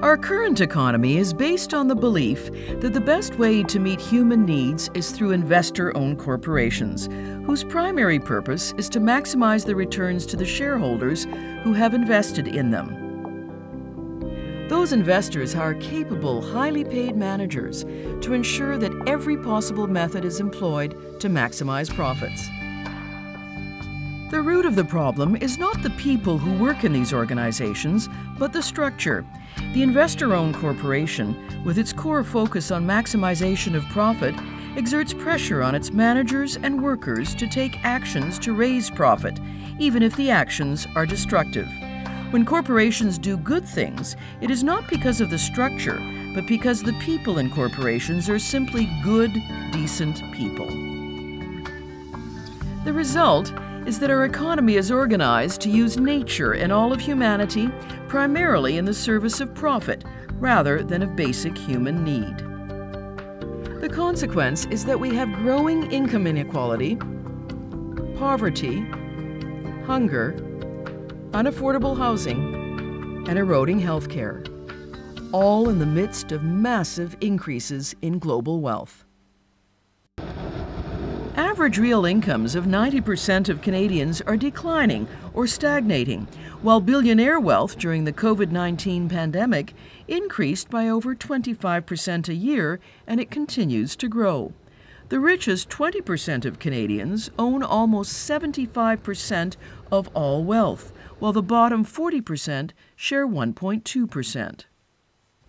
Our current economy is based on the belief that the best way to meet human needs is through investor-owned corporations, whose primary purpose is to maximize the returns to the shareholders who have invested in them. Those investors hire capable, highly paid managers to ensure that every possible method is employed to maximize profits. The root of the problem is not the people who work in these organizations, but the structure. The investor-owned corporation, with its core focus on maximization of profit, exerts pressure on its managers and workers to take actions to raise profit, even if the actions are destructive. When corporations do good things, it is not because of the structure, but because the people in corporations are simply good, decent people. The result is that our economy is organized to use nature and all of humanity primarily in the service of profit rather than of basic human need. The consequence is that we have growing income inequality, poverty, hunger, unaffordable housing, and eroding health care, all in the midst of massive increases in global wealth. Average real incomes of 90% of Canadians are declining or stagnating, while billionaire wealth during the COVID-19 pandemic increased by over 25% a year, and it continues to grow. The richest 20% of Canadians own almost 75% of all wealth, while the bottom 40% share 1.2%.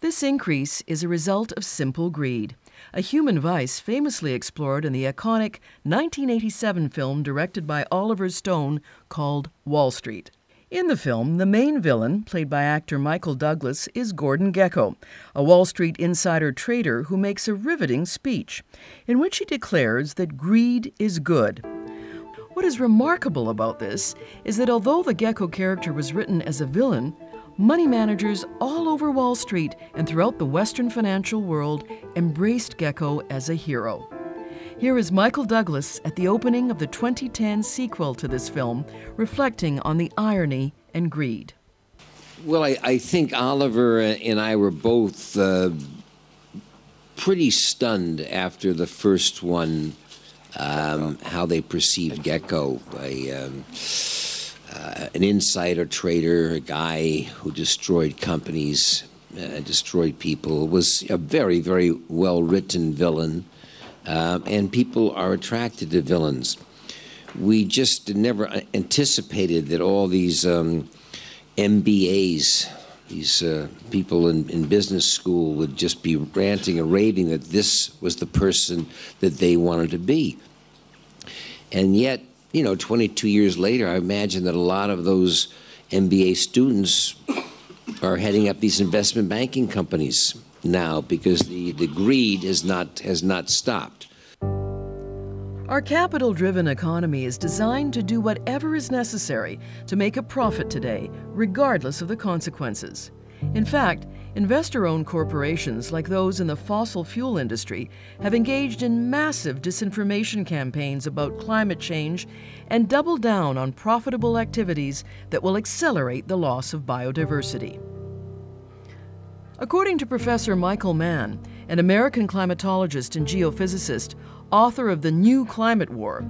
This increase is a result of simple greed, a human vice famously explored in the iconic 1987 film directed by Oliver Stone called Wall Street. In the film, the main villain, played by actor Michael Douglas, is Gordon Gekko, a Wall Street insider trader who makes a riveting speech in which he declares that greed is good. What is remarkable about this is that although the Gekko character was written as a villain, money managers all over Wall Street and throughout the Western financial world embraced Gekko as a hero. Here is Michael Douglas at the opening of the 2010 sequel to this film, reflecting on the irony and greed. Well, I think Oliver and I were both pretty stunned after the first one, how they perceived Gekko. An insider trader, a guy who destroyed companies, destroyed people. It was a very, very well-written villain, and people are attracted to villains. We just never anticipated that all these MBAs, these people in business school, would just be ranting and raving that this was the person that they wanted to be. And yet, you know, 22 years later, I imagine that a lot of those MBA students are heading up these investment banking companies now because the greed has not stopped. Our capital-driven economy is designed to do whatever is necessary to make a profit today, regardless of the consequences. In fact, investor-owned corporations like those in the fossil fuel industry have engaged in massive disinformation campaigns about climate change and doubled down on profitable activities that will accelerate the loss of biodiversity. According to Professor Michael Mann, an American climatologist and geophysicist, author of The New Climate War,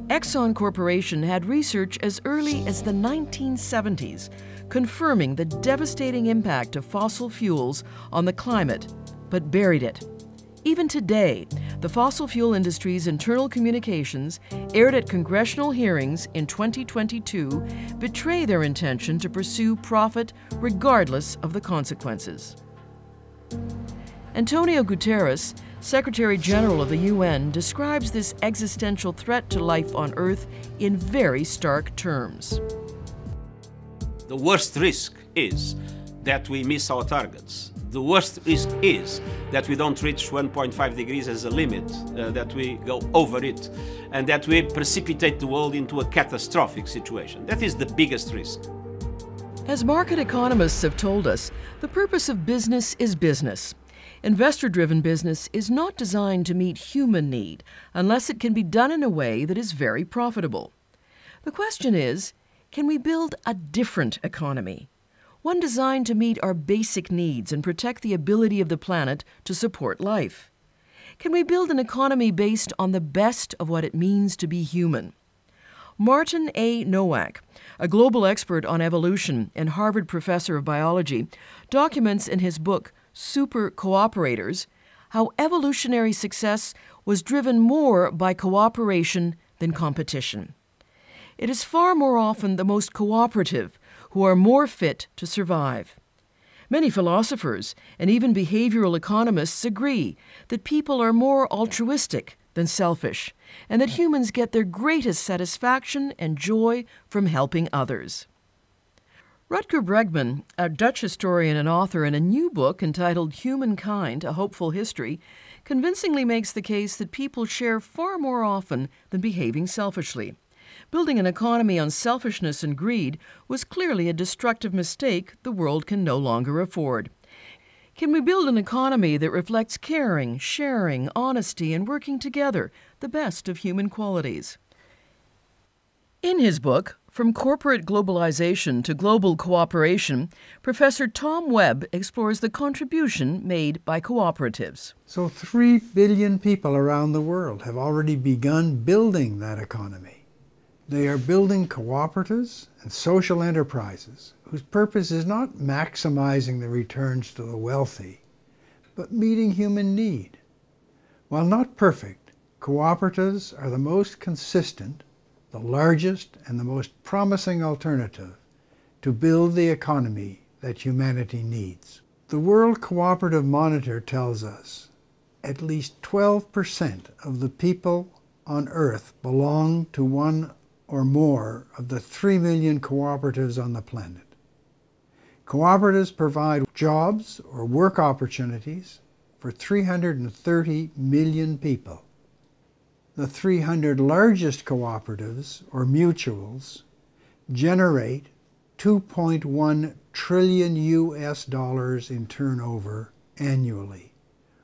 Exxon Corporation had research as early as the 1970s confirming the devastating impact of fossil fuels on the climate, but buried it. Even today, the fossil fuel industry's internal communications, aired at congressional hearings in 2022, betray their intention to pursue profit regardless of the consequences. Antonio Guterres, Secretary General of the UN, describes this existential threat to life on Earth in very stark terms. The worst risk is that we miss our targets. The worst risk is that we don't reach 1.5 degrees as a limit, that we go over it, and that we precipitate the world into a catastrophic situation. That is the biggest risk. As market economists have told us, the purpose of business is business. Investor-driven business is not designed to meet human need unless it can be done in a way that is very profitable. The question is, can we build a different economy? one designed to meet our basic needs and protect the ability of the planet to support life? Can we build an economy based on the best of what it means to be human? Martin A. Nowak, a global expert on evolution and Harvard professor of biology, documents in his book, Super Co-operators, how evolutionary success was driven more by cooperation than competition. It is far more often the most cooperative who are more fit to survive. Many philosophers and even behavioral economists agree that people are more altruistic than selfish, and that humans get their greatest satisfaction and joy from helping others. Rutger Bregman, a Dutch historian and author in a new book entitled Humankind, A Hopeful History, convincingly makes the case that people share far more often than behaving selfishly. Building an economy on selfishness and greed was clearly a destructive mistake the world can no longer afford. Can we build an economy that reflects caring, sharing, honesty, and working together, the best of human qualities? In his book, From Corporate Globalization to Global Cooperation, Professor Tom Webb explores the contribution made by cooperatives. So 3 billion people around the world have already begun building that economy. They are building cooperatives and social enterprises whose purpose is not maximizing the returns to the wealthy, but meeting human need. While not perfect, cooperatives are the most consistent, the largest, and the most promising alternative to build the economy that humanity needs. The World Cooperative Monitor tells us at least 12% of the people on Earth belong to one or more of the 3 million cooperatives on the planet. Cooperatives provide jobs or work opportunities for 330 million people. The 300 largest cooperatives, or mutuals, generate $2.1 trillion in turnover annually,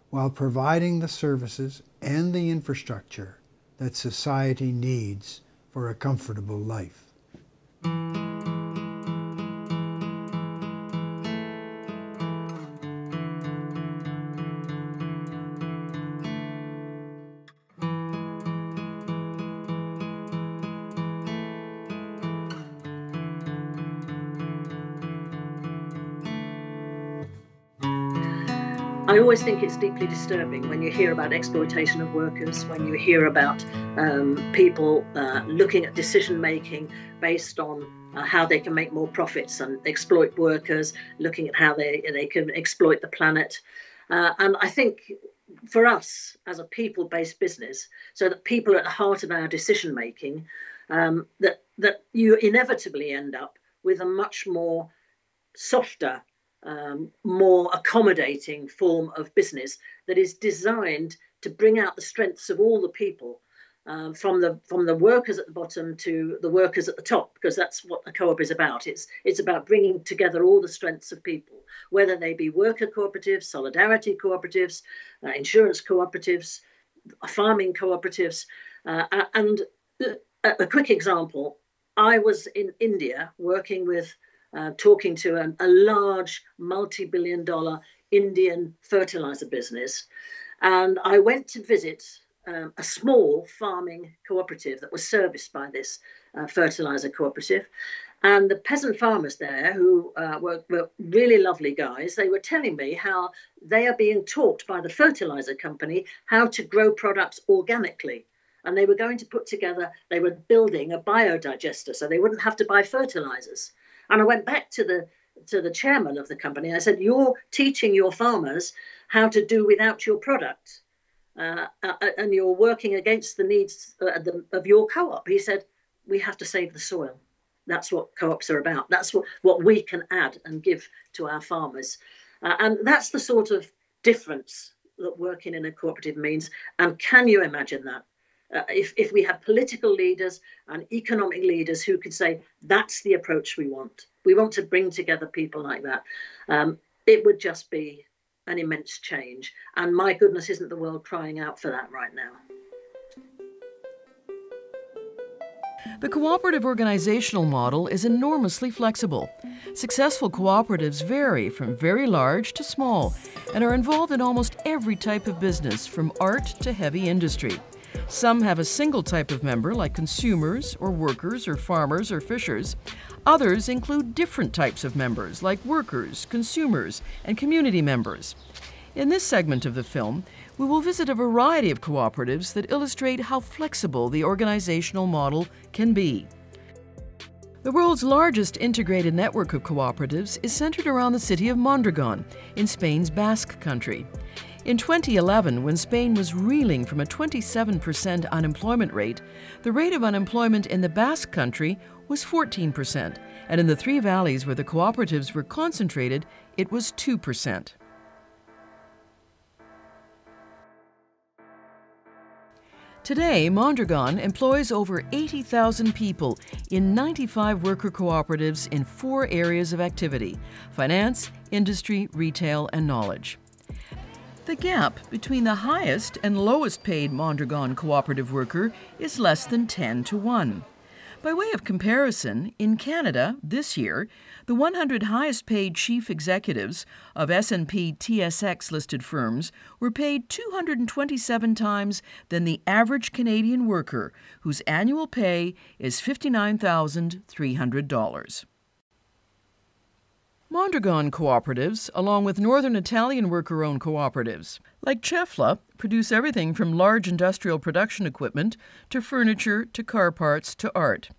while providing the services and the infrastructure that society needs for a comfortable life. I always think it's deeply disturbing when you hear about exploitation of workers, when you hear about people looking at decision making based on how they can make more profits and exploit workers, looking at how they can exploit the planet. And I think for us as a people-based business, so that people are at the heart of our decision making, that you inevitably end up with a much more softer, more accommodating form of business that is designed to bring out the strengths of all the people, from the workers at the bottom to the workers at the top, because that's what a co-op is about. It's about bringing together all the strengths of people, whether they be worker cooperatives, solidarity cooperatives, insurance cooperatives, farming cooperatives. And a quick example, I was in India working with talking to a large multi-billion-dollar Indian fertilizer business. And I went to visit a small farming cooperative that was serviced by this fertilizer cooperative. And the peasant farmers there, who were really lovely guys, they were telling me how they are being taught by the fertilizer company how to grow products organically. And they were going to put together, they were building a biodigester so they wouldn't have to buy fertilizers. And I went back to the chairman of the company. I said, "You're teaching your farmers how to do without your product, and you're working against the needs of your co-op." He said, "We have to save the soil. That's what co-ops are about. That's what we can add and give to our farmers." And that's the sort of difference that working in a cooperative means. And can you imagine that? If we had political leaders and economic leaders who could say, that's the approach we want to bring together people like that, it would just be an immense change. And my goodness, isn't the world crying out for that right now? The cooperative organizational model is enormously flexible. Successful cooperatives vary from very large to small and are involved in almost every type of business, from art to heavy industry. Some have a single type of member, like consumers or workers or farmers or fishers. Others include different types of members, like workers, consumers, and community members. In this segment of the film, we will visit a variety of cooperatives that illustrate how flexible the organizational model can be. The world's largest integrated network of cooperatives is centered around the city of Mondragon in Spain's Basque Country. In 2011, when Spain was reeling from a 27% unemployment rate, the rate of unemployment in the Basque Country was 14%, and in the three valleys where the cooperatives were concentrated, it was 2%. Today, Mondragon employs over 80,000 people in 95 worker cooperatives in 4 areas of activity: finance, industry, retail, and knowledge. The gap between the highest and lowest paid Mondragon cooperative worker is less than 10 to 1. By way of comparison, in Canada this year, the 100 highest paid chief executives of S&P TSX listed firms were paid 227 times than the average Canadian worker, whose annual pay is $59,300. Mondragon cooperatives, along with Northern Italian worker-owned cooperatives, like Cefla, produce everything from large industrial production equipment to furniture to car parts to art.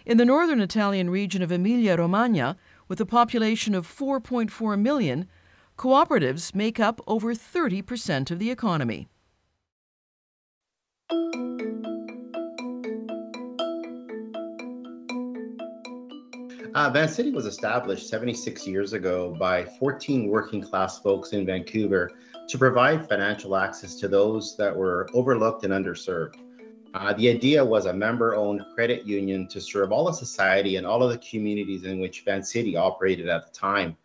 In the northern Italian region of Emilia-Romagna, with a population of 4.4 million, cooperatives make up over 30% of the economy. Van City was established 76 years ago by 14 working-class folks in Vancouver to provide financial access to those that were overlooked and underserved. The idea was a member-owned credit union to serve all of society and all of the communities in which Van City operated at the time.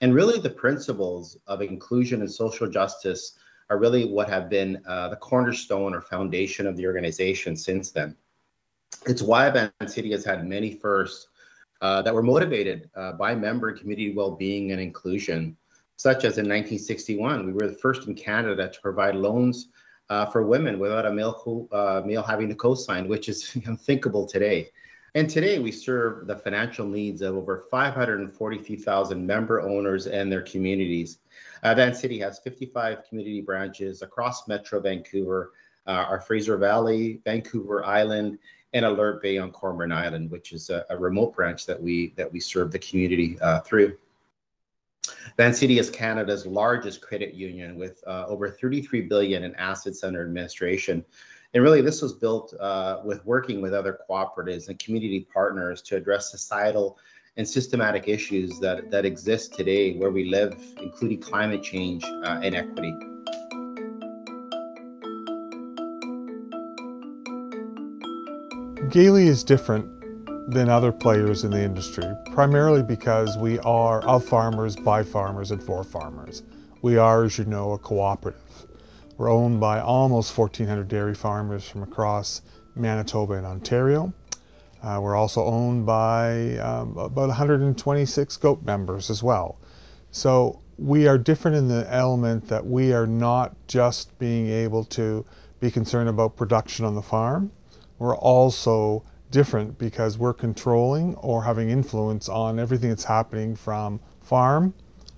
And really the principles of inclusion and social justice are really what have been the cornerstone or foundation of the organization since then. It's why Van City has had many firsts that were motivated by member and community well-being and inclusion, such as in 1961, we were the first in Canada to provide loans for women without a male having to co-sign, which is unthinkable today. And today we serve the financial needs of over 543,000 member owners and their communities. Van City has 55 community branches across Metro Vancouver, our Fraser Valley, Vancouver Island, and Alert Bay on Cormorant Island, which is a remote branch that we serve the community through. Van City is Canada's largest credit union with over 33 billion in assets under administration. And really this was built with working with other cooperatives and community partners to address societal and systematic issues that exist today where we live, including climate change and equity. Gailey is different than other players in the industry, primarily because we are of farmers, by farmers, and for farmers. We are, as you know, a cooperative. We're owned by almost 1,400 dairy farmers from across Manitoba and Ontario. We're also owned by about 126 goat members as well. So we are different in the element that we are not just being able to be concerned about production on the farm. We're also different because we're controlling or having influence on everything that's happening from farm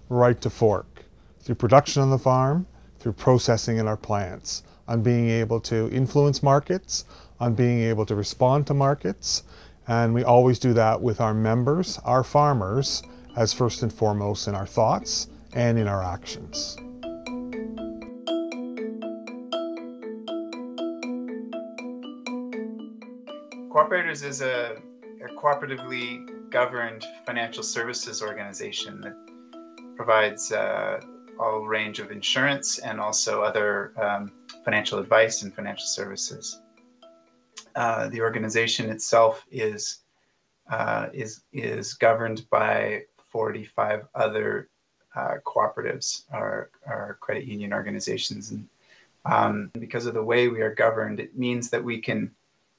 right to fork, through production on the farm, through processing in our plants, on being able to influence markets, on being able to respond to markets. And we always do that with our members, our farmers, as first and foremost in our thoughts and in our actions. Co-operatives is a cooperatively governed financial services organization that provides all range of insurance and also other financial advice and financial services. The organization itself is governed by 45 other cooperatives, our credit union organizations, and because of the way we are governed, it means that we can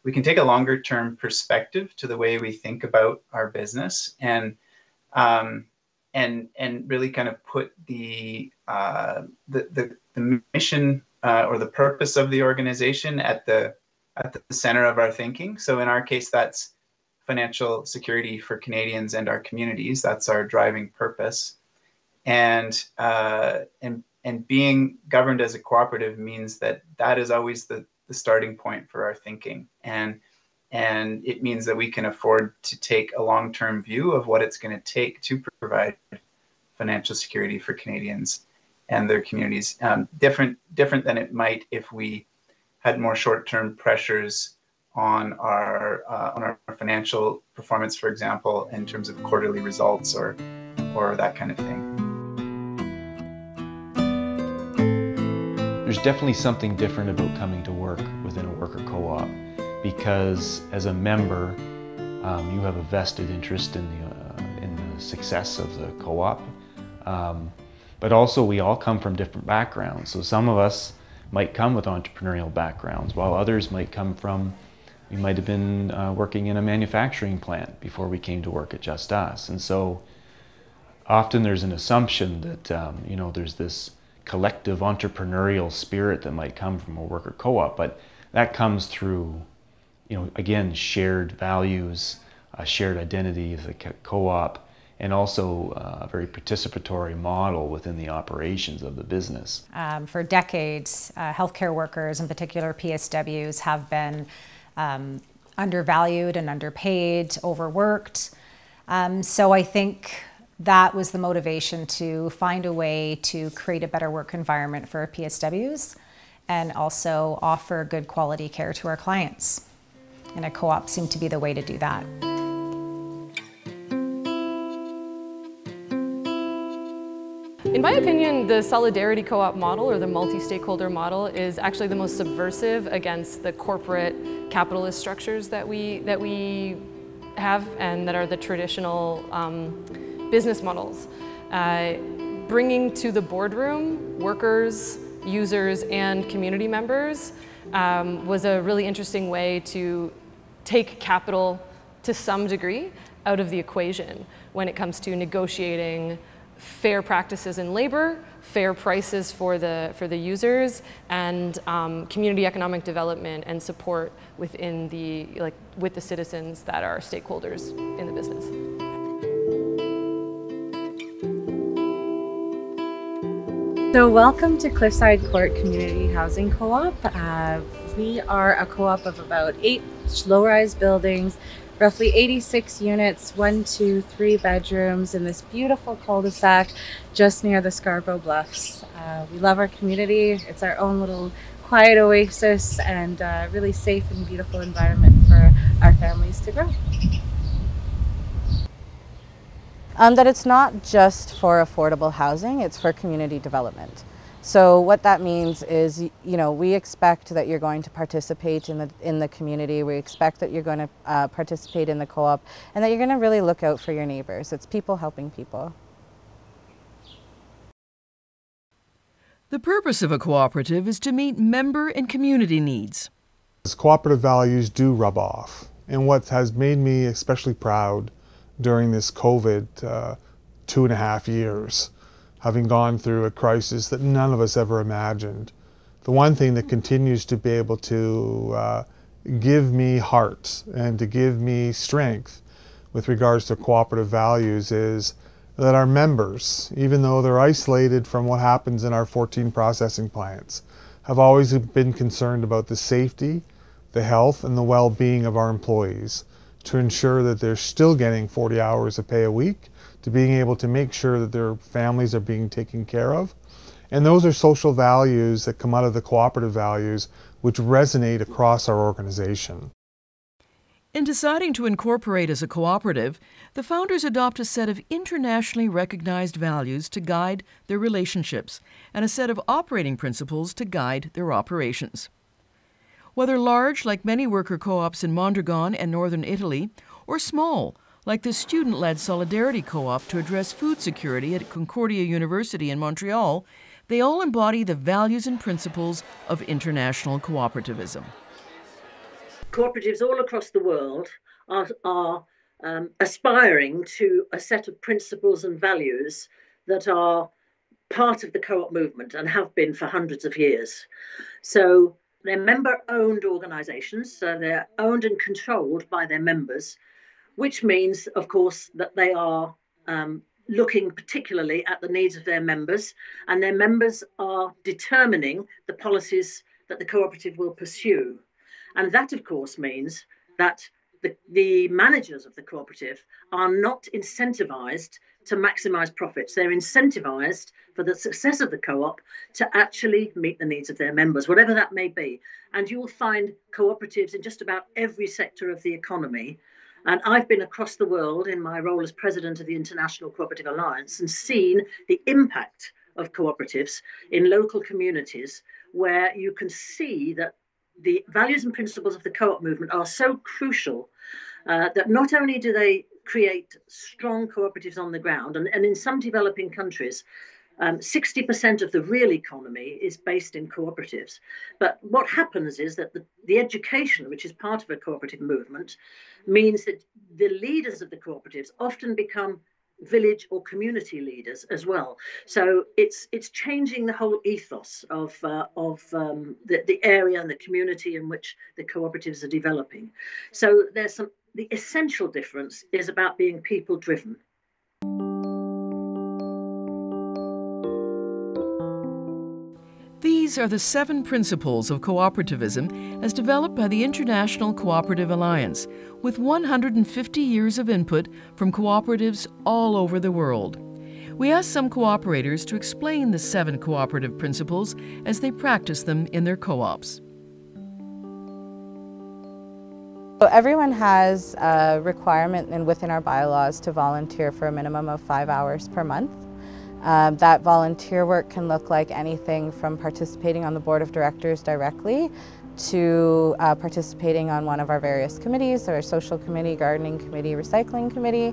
we can take a longer term perspective to the way we think about our business, and really kind of put the mission or the purpose of the organization at the center of our thinking. So in our case, that's financial security for Canadians and our communities. That's our driving purpose. And being governed as a cooperative means that is always the starting point for our thinking. And it means that we can afford to take a long-term view of what it's going to take to provide financial security for Canadians and their communities. Different than it might if we had more short-term pressures on our financial performance, for example, in terms of quarterly results or that kind of thing. There's definitely something different about coming to work within a worker co-op, because as a member, you have a vested interest in the success of the co-op. But also we all come from different backgrounds. So some of us might come with entrepreneurial backgrounds, while others might come from, we might have been working in a manufacturing plant before we came to work at Just Us. And so often there's an assumption that there's this collective entrepreneurial spirit that might come from a worker co-op, but that comes through, again, shared values, a shared identity of the co-op, and also a very participatory model within the operations of the business. For decades, healthcare workers, in particular PSWs, have been undervalued and underpaid, overworked. So I think that was the motivation to find a way to create a better work environment for PSWs and also offer good quality care to our clients. And a co-op seemed to be the way to do that. In my opinion, the solidarity co-op model, or the multi-stakeholder model, is actually the most subversive against the corporate capitalist structures that we have and that are the traditional business models. Bringing to the boardroom workers, users, and community members was a really interesting way to take capital to some degree out of the equation when it comes to negotiating fair practices in labor, fair prices for the users, and community economic development and support within with the citizens that are stakeholders in the business. So welcome to Cliffside Court Community Housing Co-op. We are a co-op of about 8 low-rise buildings, roughly 86 units, 1, 2, 3 bedrooms in this beautiful cul-de-sac just near the Scarborough Bluffs. We love our community. It's our own little quiet oasis and really safe and beautiful environment for our families to grow. That it's not just for affordable housing, it's for community development. So what that means is, we expect that you're going to participate in the community. We expect that you're going to participate in the co-op, and that you're going to really look out for your neighbors. It's people helping people. The purpose of a cooperative is to meet member and community needs. Cooperative values do rub off, and what has made me especially proud during this COVID 2.5 years, having gone through a crisis that none of us ever imagined. The one thing that continues to be able to give me heart and to give me strength with regards to cooperative values is that our members, even though they're isolated from what happens in our 14 processing plants, have always been concerned about the safety, the health, and the well-being of our employees, to ensure that they're still getting 40 hours of pay a week, to being able to make sure that their families are being taken care of. And those are social values that come out of the cooperative values, which resonate across our organization. In deciding to incorporate as a cooperative, the founders adopt a set of internationally recognized values to guide their relationships and a set of operating principles to guide their operations. Whether large, like many worker co-ops in Mondragon and northern Italy, or small, like the student-led Solidarity Co-op to address food security at Concordia University in Montreal, they all embody the values and principles of international cooperativism. cooperatives all across the world are aspiring to a set of principles and values that are part of the co-op movement and have been for hundreds of years. So they're member-owned organisations, so they're owned and controlled by their members, which means, of course, that they are looking particularly at the needs of their members, and their members are determining the policies that the cooperative will pursue. And that, of course, means that the managers of the cooperative are not incentivized to maximize profits. They're incentivized for the success of the co-op to actually meet the needs of their members, whatever that may be. And you will find cooperatives in just about every sector of the economy. And I've been across the world in my role as president of the International Cooperative Alliance and seen the impact of cooperatives in local communities, where you can see that the values and principles of the co-op movement are so crucial that not only do they create strong cooperatives on the ground, and in some developing countries, 60% of the real economy is based in cooperatives. But what happens is that the education, which is part of a cooperative movement, means that the leaders of the cooperatives often become village or community leaders as well. So it's changing the whole ethos of the area and the community in which the cooperatives are developing. So the essential difference is about being people driven. These are the 7 principles of cooperativism as developed by the International Cooperative Alliance, with 150 years of input from cooperatives all over the world. We asked some cooperators to explain the 7 cooperative principles as they practice them in their co-ops. So everyone has a requirement within our bylaws to volunteer for a minimum of 5 hours per month. That volunteer work can look like anything from participating on the board of directors directly to participating on one of our various committees, our social committee, gardening committee, recycling committee,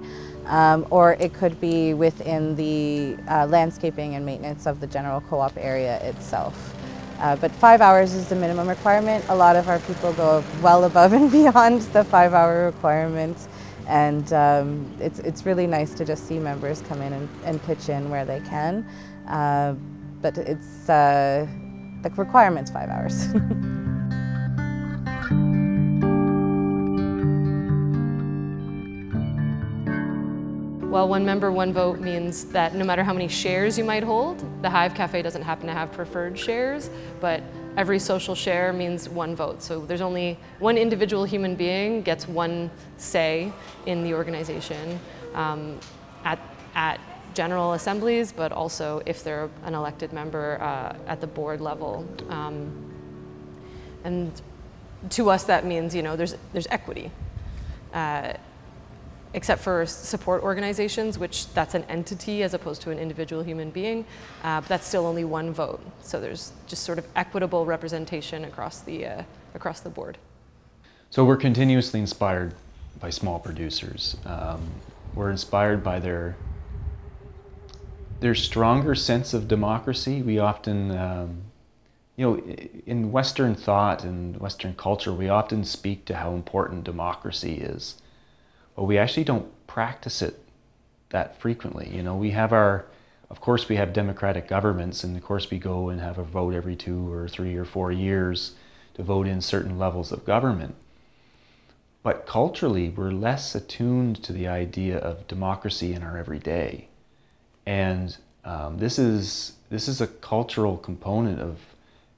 or it could be within the landscaping and maintenance of the general co-op area itself. But 5 hours is the minimum requirement. A lot of our people go well above and beyond the 5-hour requirement. And it's really nice to just see members come in and pitch in where they can. But it's, the requirement's 5 hours. Well, one member, one vote means that no matter how many shares you might hold, the Hive Cafe doesn't happen to have preferred shares, but every social share means one vote. So there's only one individual human being gets one say in the organization at general assemblies, but also if they're an elected member at the board level. And to us, that means, you know, there's equity. Except for support organizations, which that's an entity as opposed to an individual human being, but that's still only one vote. So there's just sort of equitable representation across the board. So we're continuously inspired by small producers. We're inspired by their stronger sense of democracy. We often, you know, in Western thought and Western culture, we often speak to how important democracy is. But we actually don't practice it that frequently. You know, we have of course we have democratic governments, and of course we go and have a vote every 2 or 3 or 4 years to vote in certain levels of government. But culturally, we're less attuned to the idea of democracy in our everyday. And this is a cultural component of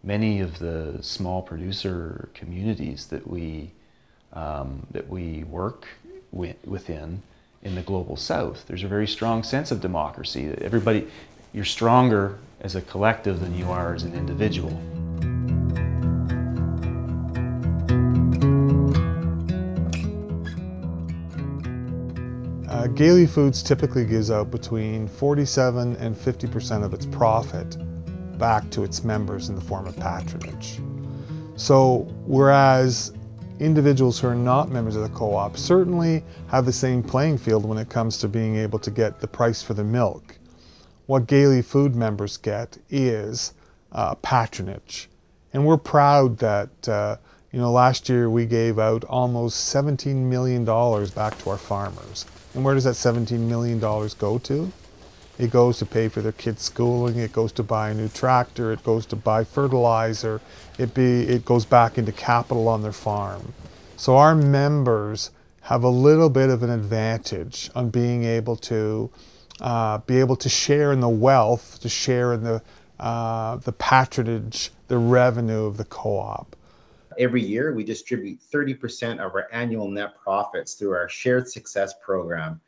many of the small producer communities that we work within in the global south. There's a very strong sense of democracy. Everybody, you're stronger as a collective than you are as an individual. Gailey Foods typically gives out between 47% and 50% of its profit back to its members in the form of patronage. So whereas individuals who are not members of the co-op certainly have the same playing field when it comes to being able to get the price for the milk, what Gailey Food members get is patronage. And we're proud that You know, last year we gave out almost $17 million back to our farmers. And where does that $17 million go to? It goes to pay for their kids' schooling, it goes to buy a new tractor, it goes to buy fertilizer, it goes back into capital on their farm. So our members have a little bit of an advantage on being able to share in the wealth, to share in the patronage, the revenue of the co-op. Every year, we distribute 30% of our annual net profits through our Shared Success program.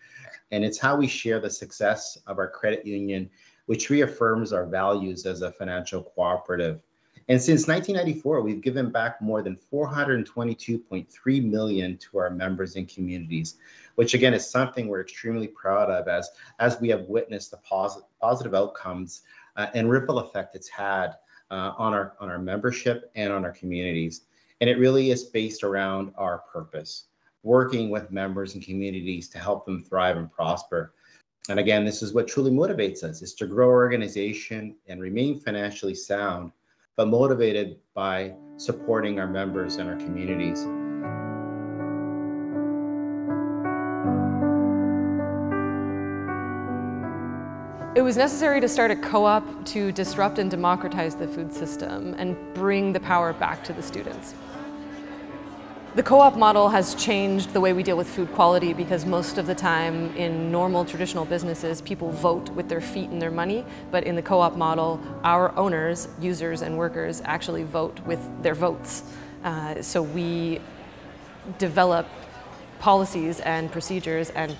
And it's how we share the success of our credit union, which reaffirms our values as a financial cooperative. And since 1994, we've given back more than $422.3 million to our members and communities, which again is something we're extremely proud of as we have witnessed the positive outcomes and ripple effect it's had on our membership and on our communities. And it really is based around our purpose, working with members and communities to help them thrive and prosper. And again, this is what truly motivates us, is to grow our organization and remain financially sound, but motivated by supporting our members and our communities. It was necessary to start a co-op to disrupt and democratize the food system and bring the power back to the students. The co-op model has changed the way we deal with food quality because most of the time in normal traditional businesses, people vote with their feet and their money, but in the co-op model, our owners, users, and workers actually vote with their votes. So we develop policies and procedures and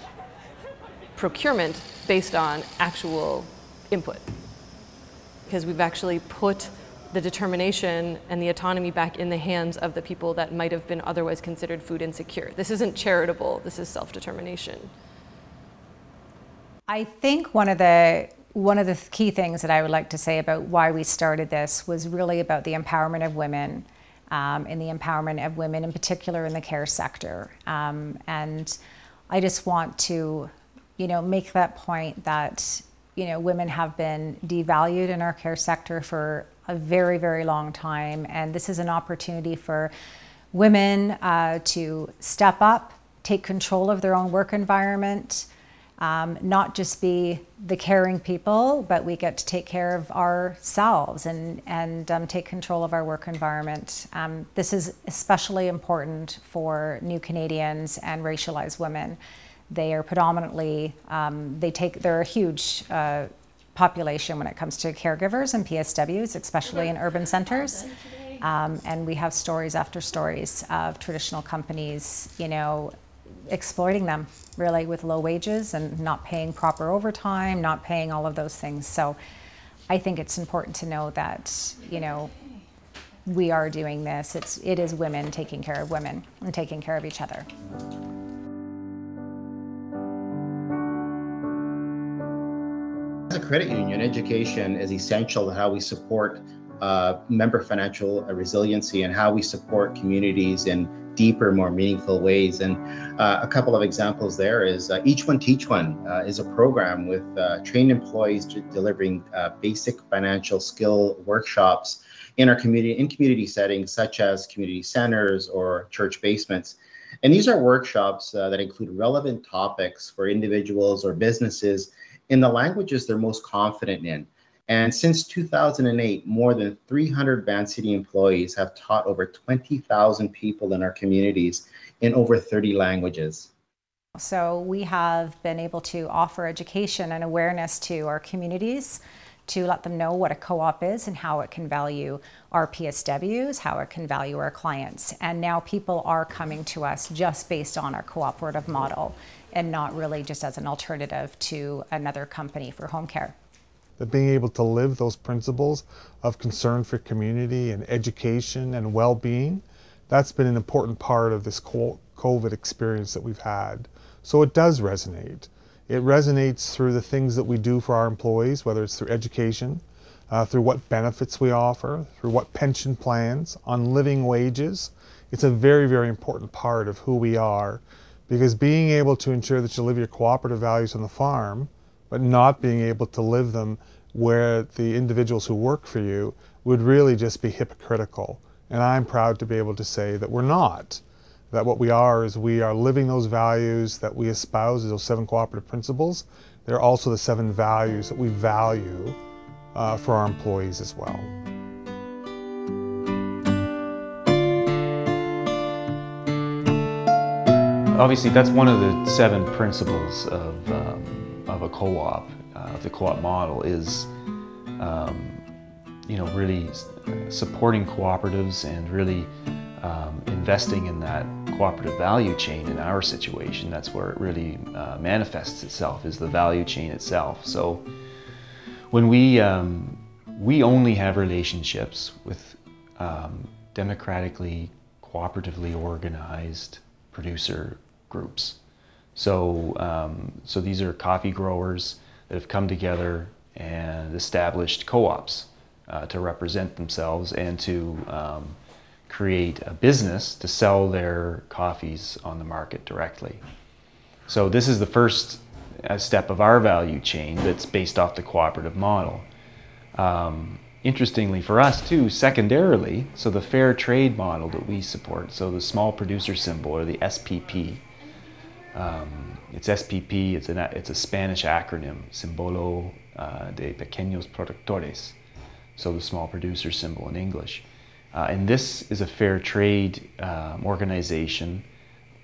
procurement based on actual input. Because we've actually put the determination and the autonomy back in the hands of the people that might have been otherwise considered food insecure. This isn't charitable, this is self-determination. I think one of the key things that I would like to say about why we started this was really about the empowerment of women, and the empowerment of women in particular in the care sector. And I just want to, make that point that, women have been devalued in our care sector for a very, very long time. And this is an opportunity for women to step up, take control of their own work environment, not just be the caring people, but we get to take care of ourselves and take control of our work environment. This is especially important for new Canadians and racialized women. They are predominantly, they're a huge population when it comes to caregivers and PSWs, especially in urban centers. And we have stories after stories of traditional companies, exploiting them really with low wages and not paying proper overtime, not paying all of those things. So I think it's important to know that, we are doing this. It is women taking care of women and taking care of each other. As a credit union, education is essential to how we support member financial resiliency and how we support communities in deeper, more meaningful ways. And a couple of examples there is Each One Teach One is a program with trained employees delivering basic financial skill workshops in our community settings, such as community centers or church basements. And these are workshops that include relevant topics for individuals or businesses in the languages they're most confident in. And since 2008, more than 300 Vancity employees have taught over 20,000 people in our communities in over 30 languages. So we have been able to offer education and awareness to our communities to let them know what a co-op is and how it can value our PSWs, how it can value our clients. And now people are coming to us just based on our cooperative model and not really just as an alternative to another company for home care. That being able to live those principles of concern for community and education and well-being, that's been an important part of this COVID experience that we've had. So it does resonate. It resonates through the things that we do for our employees, whether it's through education, through what benefits we offer, through what pension plans, on living wages. It's a very, very important part of who we are, because being able to ensure that you live your cooperative values on the farm, but not being able to live them where the individuals who work for you would really just be hypocritical. And I'm proud to be able to say that we're not. That what we are is we are living those values that we espouse, those 7 cooperative principles. They're also the 7 values that we value for our employees as well. Obviously, that's one of the 7 principles of a co-op, the co-op model is, you know, really supporting cooperatives and really investing in that cooperative value chain. In our situation, that's where it really manifests itself, is the value chain itself. So when we only have relationships with democratically, cooperatively organized producer groups. So, so these are coffee growers that have come together and established co-ops to represent themselves and to create a business to sell their coffees on the market directly. So this is the first step of our value chain that's based off the cooperative model. Interestingly for us too, secondarily, so the fair trade model that we support, so the small producer symbol, or the SPP, it's SPP, it's a Spanish acronym, Símbolo de Pequeños Productores, so the small producer symbol in English. And this is a fair trade organization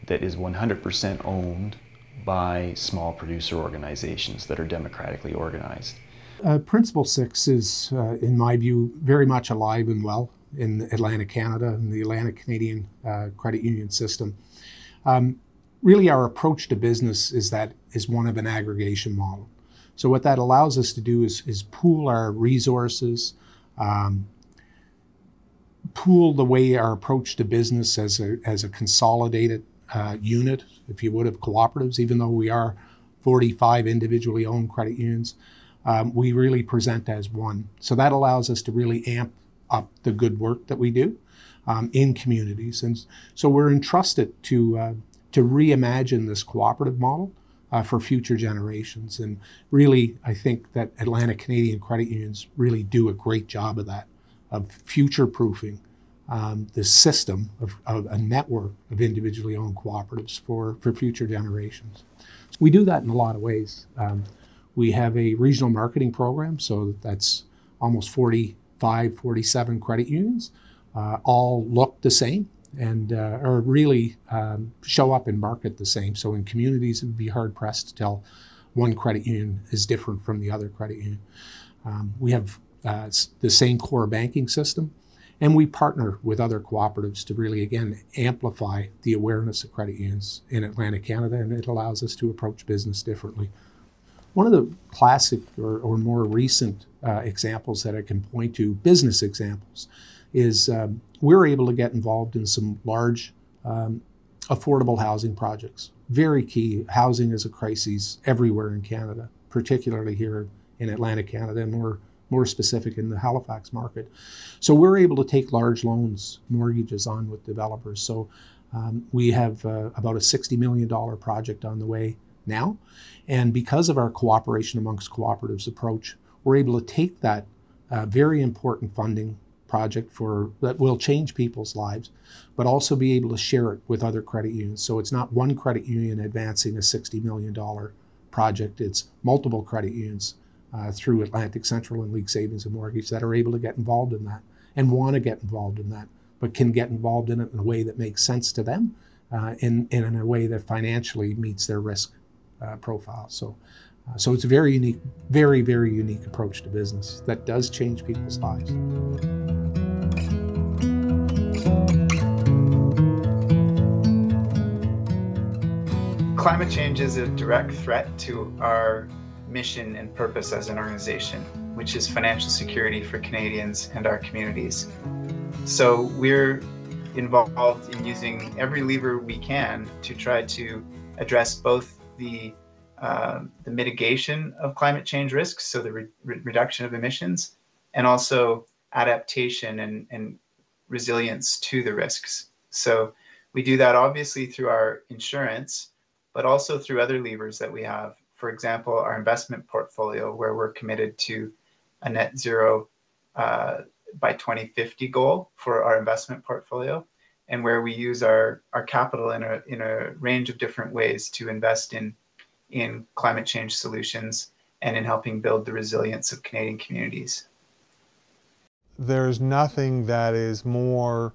that is 100% owned by small producer organizations that are democratically organized. Principle 6 is, in my view, very much alive and well in Atlantic Canada and the Atlantic Canadian credit union system. Really, our approach to business is one of an aggregation model. So what that allows us to do is pool our resources, pool the way our approach to business as a consolidated unit, if you would, of cooperatives. Even though we are 45 individually owned credit unions, we really present as one. So that allows us to really amp up the good work that we do in communities. And so we're entrusted to reimagine this cooperative model for future generations. And really, I think that Atlantic Canadian credit unions really do a great job of that, of future-proofing the system of a network of individually owned cooperatives for future generations. So we do that in a lot of ways. We have a regional marketing program, so that's almost 45, 47 credit unions, all look the same and or really show up and market the same. So in communities, it would be hard pressed to tell one credit union is different from the other credit union. We have the same core banking system, and we partner with other cooperatives to really, again, amplify the awareness of credit unions in Atlantic Canada, and it allows us to approach business differently. One of the classic or more recent examples that I can point to, business examples, is we're able to get involved in some large affordable housing projects. Very key. Housing is a crisis everywhere in Canada, particularly here in Atlantic Canada, and more specific in the Halifax market. So we're able to take large loans, mortgages on with developers. So we have about a $60 million project on the way now. And because of our cooperation amongst cooperatives approach, we're able to take that very important funding project that will change people's lives, but also be able to share it with other credit unions. So it's not one credit union advancing a $60 million project, it's multiple credit unions through Atlantic Central and League Savings and Mortgage that are able to get involved in that and want to get involved in that, but can get involved in it in a way that makes sense to them and in a way that financially meets their risk profile. So it's a very unique, very, very unique approach to business that does change people's lives. Climate change is a direct threat to our mission and purpose as an organization, which is financial security for Canadians and our communities. So we're involved in using every lever we can to try to address both the mitigation of climate change risks, so the reduction of emissions, and also adaptation and resilience to the risks. So we do that obviously through our insurance, but also through other levers that we have. For example, our investment portfolio, where we're committed to a net zero by 2050 goal for our investment portfolio, and where we use our capital in a range of different ways to invest in climate change solutions and in helping build the resilience of Canadian communities. There's nothing that is more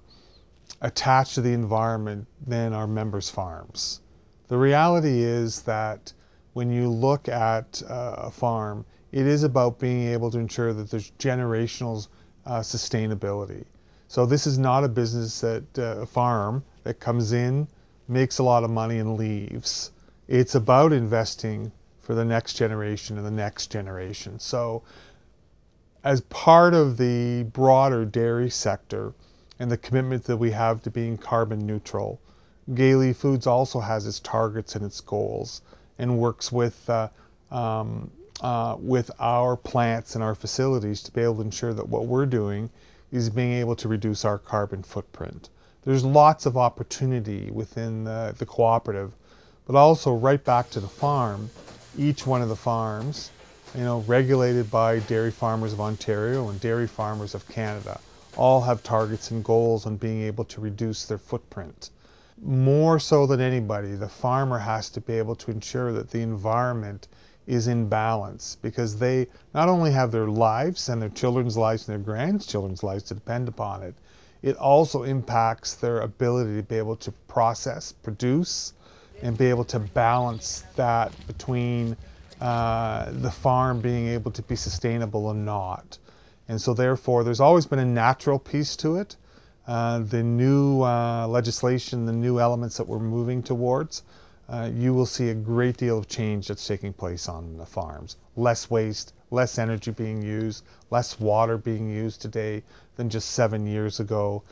attached to the environment than our members' farms. The reality is that when you look at a farm, it is about being able to ensure that there's generational sustainability. So this is not a business a farm that comes in, makes a lot of money and leaves. It's about investing for the next generation and the next generation. So as part of the broader dairy sector and the commitment that we have to being carbon neutral, Gailey Foods also has its targets and its goals and works with our plants and our facilities to be able to ensure that what we're doing is being able to reduce our carbon footprint. There's lots of opportunity within the cooperative, but also right back to the farm. Each one of the farms, regulated by Dairy Farmers of Ontario and Dairy Farmers of Canada, all have targets and goals on being able to reduce their footprint. More so than anybody, the farmer has to be able to ensure that the environment is in balance, because they not only have their lives and their children's lives and their grandchildren's lives to depend upon it, it also impacts their ability to be able to process, produce, and be able to balance that between the farm being able to be sustainable and not. And so therefore, there's always been a natural piece to it. The new legislation, the new elements that we're moving towards, you will see a great deal of change that's taking place on the farms. Less waste, less energy being used, less water being used today than just 7 years ago.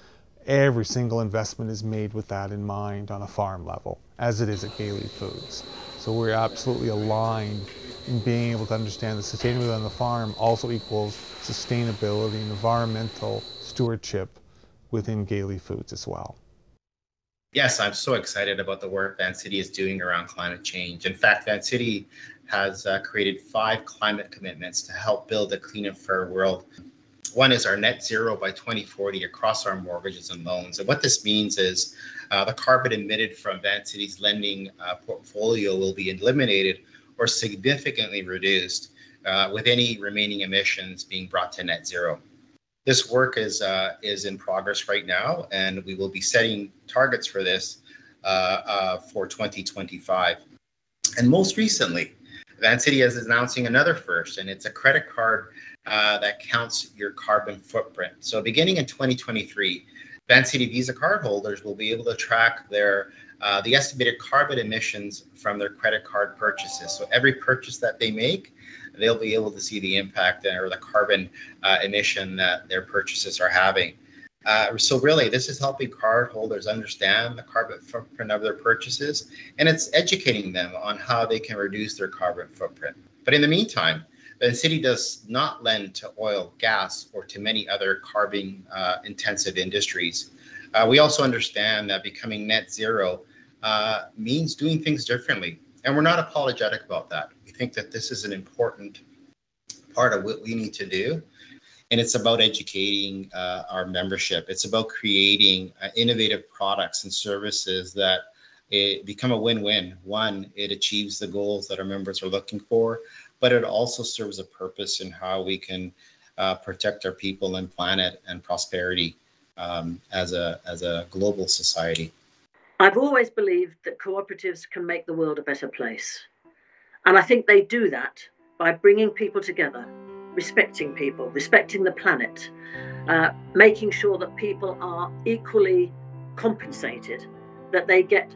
Every single investment is made with that in mind on a farm level, as it is at Gailey Foods. So we're absolutely aligned in being able to understand that sustainability on the farm also equals sustainability and environmental stewardship within Gailey Foods as well. Yes, I'm so excited about the work Vancity is doing around climate change. In fact, Vancity has created 5 climate commitments to help build a clean and fair world. One is our net zero by 2040 across our mortgages and loans. And what this means is the carbon emitted from Vancity's lending portfolio will be eliminated or significantly reduced, with any remaining emissions being brought to net zero. This work is in progress right now, and we will be setting targets for this for 2025. And most recently, Vancity is announcing another first, and it's a credit card that counts your carbon footprint. So beginning in 2023, Vancity Visa cardholders will be able to track the estimated carbon emissions from their credit card purchases. So every purchase that they make, they'll be able to see the impact or the carbon emission that their purchases are having. So really, this is helping cardholders understand the carbon footprint of their purchases, and it's educating them on how they can reduce their carbon footprint. But in the meantime, Vancity does not lend to oil, gas, or to many other carbon-intensive industries. We also understand that becoming net zero means doing things differently, and we're not apologetic about that. We think that this is an important part of what we need to do, and it's about educating our membership. It's about creating innovative products and services that become a win-win. One, it achieves the goals that our members are looking for, but it also serves a purpose in how we can protect our people and planet and prosperity as a global society. I've always believed that cooperatives can make the world a better place. And I think they do that by bringing people together, respecting people, respecting the planet, making sure that people are equally compensated, that they get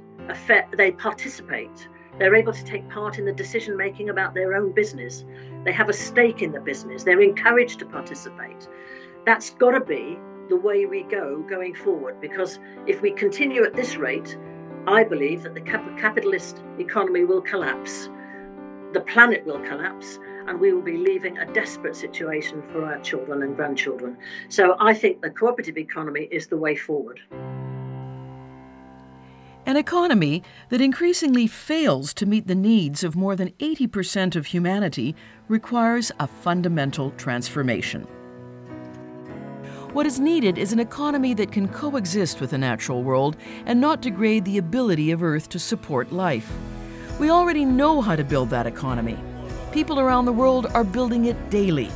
they participate. They're able to take part in the decision making about their own business. They have a stake in the business. They're encouraged to participate. That's got to be the way we go going forward, because if we continue at this rate, I believe that the capitalist economy will collapse, the planet will collapse, and we will be leaving a desperate situation for our children and grandchildren. So I think the cooperative economy is the way forward. An economy that increasingly fails to meet the needs of more than 80% of humanity requires a fundamental transformation. What is needed is an economy that can coexist with the natural world and not degrade the ability of Earth to support life. We already know how to build that economy. People around the world are building it daily.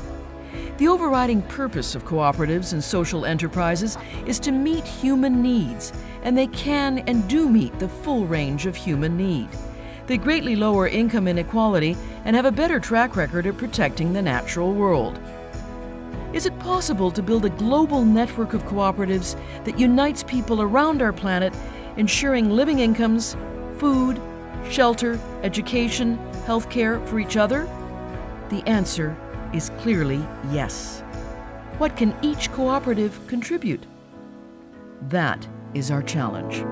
The overriding purpose of cooperatives and social enterprises is to meet human needs, and they can and do meet the full range of human need. They greatly lower income inequality and have a better track record of protecting the natural world. Is it possible to build a global network of cooperatives that unites people around our planet, ensuring living incomes, food, shelter, education, healthcare for each other? The answer is clearly yes. What can each cooperative contribute? That is our challenge.